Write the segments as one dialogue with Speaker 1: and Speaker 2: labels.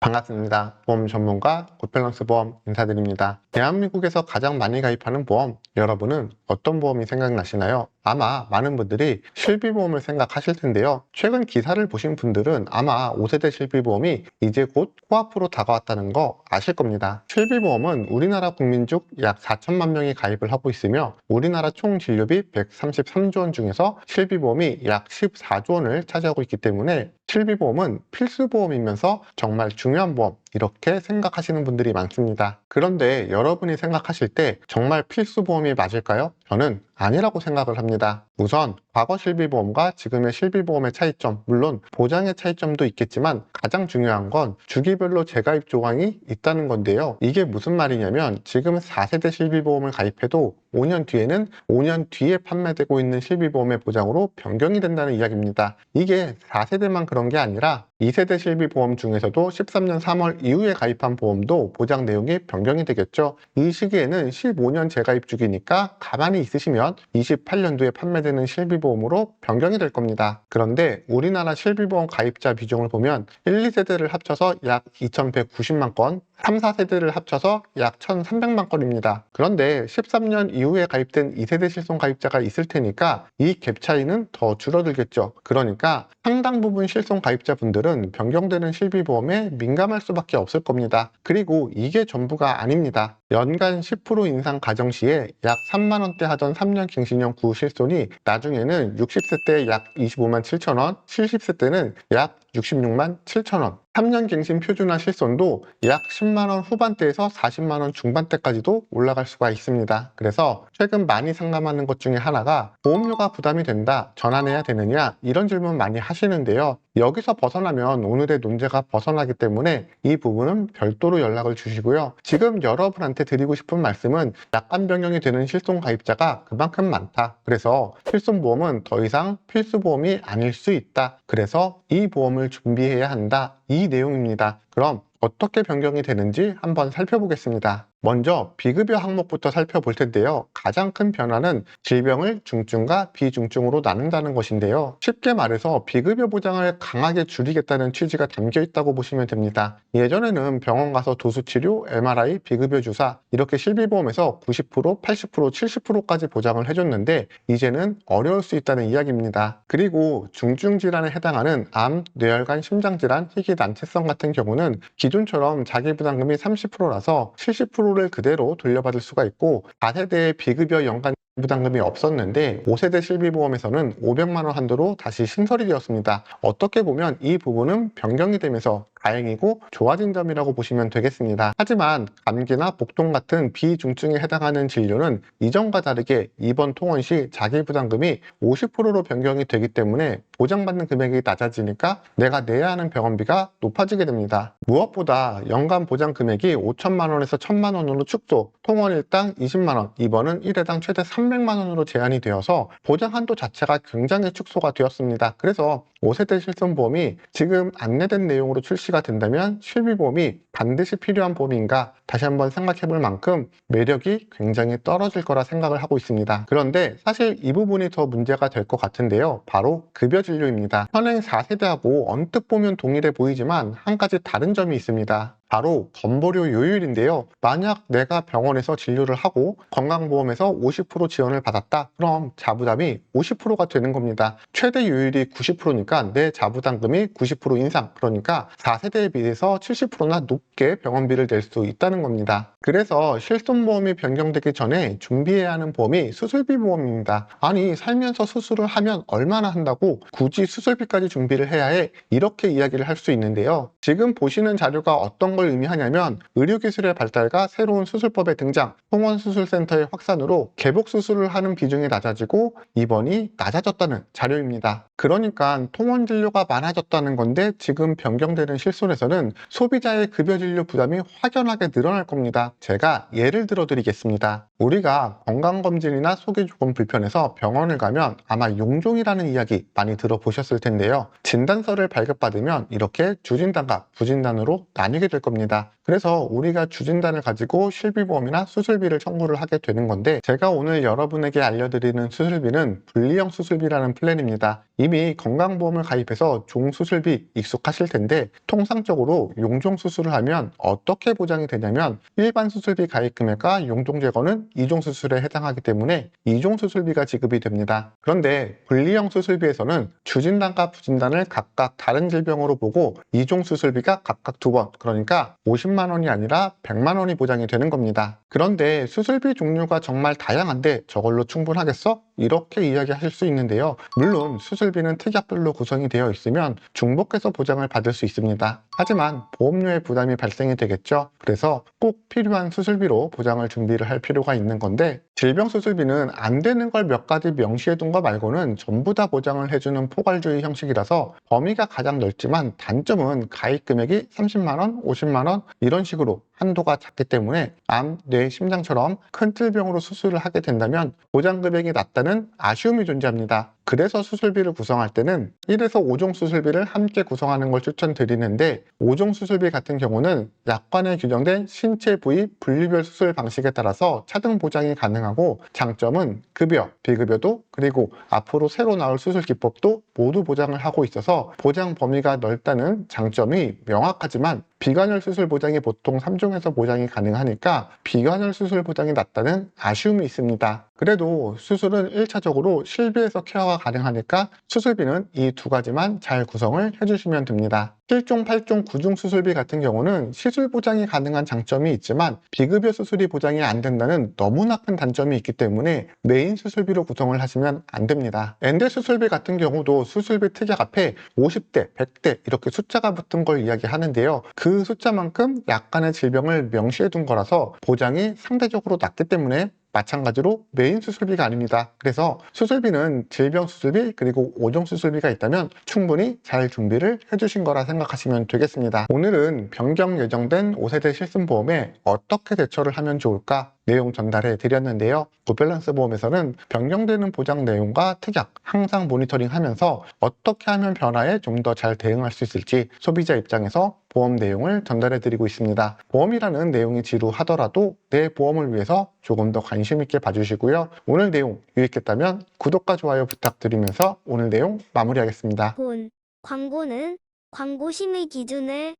Speaker 1: 반갑습니다. 보험 전문가 고밸런스 보험 인사드립니다. 대한민국에서 가장 많이 가입하는 보험, 여러분은 어떤 보험이 생각나시나요? 아마 많은 분들이 실비보험을 생각하실 텐데요. 최근 기사를 보신 분들은 아마 5세대 실비보험이 이제 곧 코앞으로 다가왔다는 거 아실 겁니다. 실비보험은 우리나라 국민 중 약 4천만 명이 가입을 하고 있으며 우리나라 총 진료비 133조 원 중에서 실비보험이 약 14조 원을 차지하고 있기 때문에 실비보험은 필수보험이면서 정말 중요한 보험, 이렇게 생각하시는 분들이 많습니다. 그런데 여러분이 생각하실 때 정말 필수보험이 맞을까요? 저는 아니라고 생각을 합니다. 우선 과거 실비보험과 지금의 실비보험의 차이점, 물론 보장의 차이점도 있겠지만 가장 중요한 건 주기별로 재가입 조항이 있다는 건데요. 이게 무슨 말이냐면 지금 4세대 실비보험을 가입해도 5년 뒤에는 5년 뒤에 판매되고 있는 실비보험의 보장으로 변경이 된다는 이야기입니다. 이게 4세대만 그런 게 아니라 2세대 실비보험 중에서도 13년 3월 이후에 가입한 보험도 보장 내용이 변경이 되겠죠. 이 시기에는 15년 재가입 주기니까 가만히 있으시면 28년도에 판매되는 실비보험으로 변경이 될 겁니다. 그런데 우리나라 실비보험 가입자 비중을 보면 1, 2세대를 합쳐서 약 2190만 건, 3, 4세대를 합쳐서 약 1300만 건입니다. 그런데 13년 이후에 가입된 2세대 실손 가입자가 있을 테니까 이 갭 차이는 더 줄어들겠죠. 그러니까 상당 부분 실손 가입자분들은 변경되는 실비보험에 민감할 수밖에 없을 겁니다. 그리고 이게 전부가 아닙니다. 연간 10% 인상 가정 시에 약 3만 원대 하던 3년 갱신형 구실손이 나중에는 60세 때 약 25만 7천 원, 70세 때는 약 66만 7천 원, 3년 갱신 표준화 실손도 약 10만원 후반대에서 40만원 중반대까지도 올라갈 수가 있습니다. 그래서 최근 많이 상담하는 것 중에 하나가 보험료가 부담이 된다, 전환해야 되느냐, 이런 질문 많이 하시는데요. 여기서 벗어나면 오늘의 논제가 벗어나기 때문에 이 부분은 별도로 연락을 주시고요. 지금 여러분한테 드리고 싶은 말씀은 약관 변경이 되는 실손 가입자가 그만큼 많다. 그래서 실손보험은 더 이상 필수보험이 아닐 수 있다. 그래서 이 보험을 준비해야 한다. 이 내용입니다. 그럼 어떻게 변경이 되는지 한번 살펴보겠습니다. 먼저 비급여 항목부터 살펴볼 텐데요. 가장 큰 변화는 질병을 중증과 비중증으로 나눈다는 것인데요. 쉽게 말해서 비급여 보장을 강하게 줄이겠다는 취지가 담겨 있다고 보시면 됩니다. 예전에는 병원 가서 도수치료, MRI, 비급여 주사 이렇게 실비보험에서 90%, 80%, 70%까지 보장을 해줬는데 이제는 어려울 수 있다는 이야기입니다. 그리고 중증 질환에 해당하는 암, 뇌혈관, 심장질환, 희귀 난치성 같은 경우는 기존처럼 자기부담금이 30%라서 70%를 그대로 돌려받을 수가 있고 4세대의 비급여 연간 부담금이 없었는데 5세대 실비보험에서는 500만 원 한도로 다시 신설이 되었습니다. 어떻게 보면 이 부분은 변경이 되면서 다행이고 좋아진 점이라고 보시면 되겠습니다. 하지만 감기나 복통 같은 비중증에 해당하는 진료는 이전과 다르게 입원 통원 시 자기부담금이 50%로 변경이 되기 때문에 보장받는 금액이 낮아지니까 내가 내야 하는 병원비가 높아지게 됩니다. 무엇보다 연간 보장 금액이 5천만 원에서 1천만 원으로 축소, 통원 일당 20만 원, 입원은 1회당 최대 300만 원으로 제한이 되어서 보장 한도 자체가 굉장히 축소가 되었습니다. 그래서 5세대 실손보험이 지금 안내된 내용으로 출시가 된다면 실비보험이 반드시 필요한 보험인가 다시 한번 생각해 볼 만큼 매력이 굉장히 떨어질 거라 생각을 하고 있습니다. 그런데 사실 이 부분이 더 문제가 될 것 같은데요. 바로 급여 진료입니다. 현행 4세대하고 언뜻 보면 동일해 보이지만 한 가지 다른 점이 있습니다. 바로 건보료 요율인데요. 만약 내가 병원에서 진료를 하고 건강보험에서 50% 지원을 받았다. 그럼 자부담이 50%가 되는 겁니다. 최대 요율이 90%니까 내 자부담금이 90% 인상. 그러니까 4세대에 비해서 70%나 높게 병원비를 낼 수 있다는 겁니다. 그래서 실손보험이 변경되기 전에 준비해야 하는 보험이 수술비 보험입니다. 아니 살면서 수술을 하면 얼마나 한다고 굳이 수술비까지 준비를 해야 해? 이렇게 이야기를 할 수 있는데요. 지금 보시는 자료가 어떤 걸 의미하냐면 의료기술의 발달과 새로운 수술법의 등장, 통원수술센터의 확산으로 개복수술을 하는 비중이 낮아지고 입원이 낮아졌다는 자료입니다. 그러니까 통원진료가 많아졌다는 건데 지금 변경되는 실손에서는 소비자의 급여진료 부담이 확연하게 늘어날 겁니다. 제가 예를 들어 드리겠습니다. 우리가 건강검진이나 속이 조금 불편해서 병원을 가면 아마 용종이라는 이야기 많이 들어보셨을 텐데요. 진단서를 발급받으면 이렇게 주진단과 부진단으로 나뉘게 될 겁니다. 겁니다. 그래서 우리가 주진단을 가지고 실비보험이나 수술비를 청구를 하게 되는 건데, 제가 오늘 여러분에게 알려드리는 수술비는 분리형 수술비라는 플랜입니다. 이미 건강보험을 가입해서 종수술비 익숙하실 텐데, 통상적으로 용종수술을 하면 어떻게 보장이 되냐면, 일반 수술비 가입 금액과 용종제거는 이종수술에 해당하기 때문에 이종수술비가 지급이 됩니다. 그런데 분리형 수술비에서는 주진단과 부진단을 각각 다른 질병으로 보고 이종수술비가 각각 2번, 그러니까 50만 원이 아니라 100만 원이 보장이 되는 겁니다. 그런데 수술비 종류가 정말 다양한데 저걸로 충분하겠어? 이렇게 이야기하실 수 있는데요. 물론 수술비는 특약별로 구성이 되어 있으면 중복해서 보장을 받을 수 있습니다. 하지만 보험료의 부담이 발생이 되겠죠. 그래서 꼭 필요한 수술비로 보장을 준비를 할 필요가 있는 건데, 질병 수술비는 안 되는 걸 몇 가지 명시해 둔 거 말고는 전부 다 보장을 해주는 포괄주의 형식이라서 범위가 가장 넓지만, 단점은 가입 금액이 30만 원, 50만 원 이런 식으로 한도가 작기 때문에 암, 뇌, 심장처럼 큰 질병으로 수술을 하게 된다면 보장 금액이 낮다는 아쉬움이 존재합니다. 그래서 수술비를 구성할 때는 1에서 5종 수술비를 함께 구성하는 걸 추천드리는데, 5종 수술비 같은 경우는 약관에 규정된 신체 부위 분류별 수술 방식에 따라서 차등 보장이 가능하고, 장점은 급여, 비급여도, 그리고 앞으로 새로 나올 수술 기법도 모두 보장을 하고 있어서 보장 범위가 넓다는 장점이 명확하지만, 비관절 수술 보장이 보통 3종에서 보장이 가능하니까 비관절 수술 보장이 낮다는 아쉬움이 있습니다. 그래도 수술은 1차적으로 실비에서 케어가 가능하니까 수술비는 이 2가지만 잘 구성을 해주시면 됩니다. 7종, 8종, 9종 수술비 같은 경우는 시술 보장이 가능한 장점이 있지만 비급여 수술이 보장이 안 된다는 너무나 큰 단점이 있기 때문에 메인 수술비로 구성을 하시면 안 됩니다. 엔대 수술비 같은 경우도 수술비 특약 앞에 50대, 100대 이렇게 숫자가 붙은 걸 이야기하는데요. 그 숫자만큼 약간의 질병을 명시해 둔 거라서 보장이 상대적으로 낮기 때문에 마찬가지로 메인 수술비가 아닙니다. 그래서 수술비는 질병 수술비 그리고 5종 수술비가 있다면 충분히 잘 준비를 해주신 거라 생각하시면 되겠습니다. 오늘은 변경 예정된 5세대 실손보험에 어떻게 대처를 하면 좋을까 내용 전달해 드렸는데요. 고밸런스 보험에서는 변경되는 보장 내용과 특약 항상 모니터링하면서 어떻게 하면 변화에 좀 더 잘 대응할 수 있을지 소비자 입장에서 보험 내용을 전달해 드리고 있습니다. 보험이라는 내용이 지루하더라도 내 보험을 위해서 조금 더 관심 있게 봐주시고요. 오늘 내용 유익했다면 구독과 좋아요 부탁드리면서 오늘 내용 마무리하겠습니다.
Speaker 2: 본 광고는 광고심의 기준을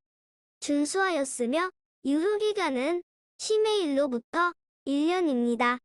Speaker 2: 준수하였으며 유효기간은 심의일로부터 1년입니다.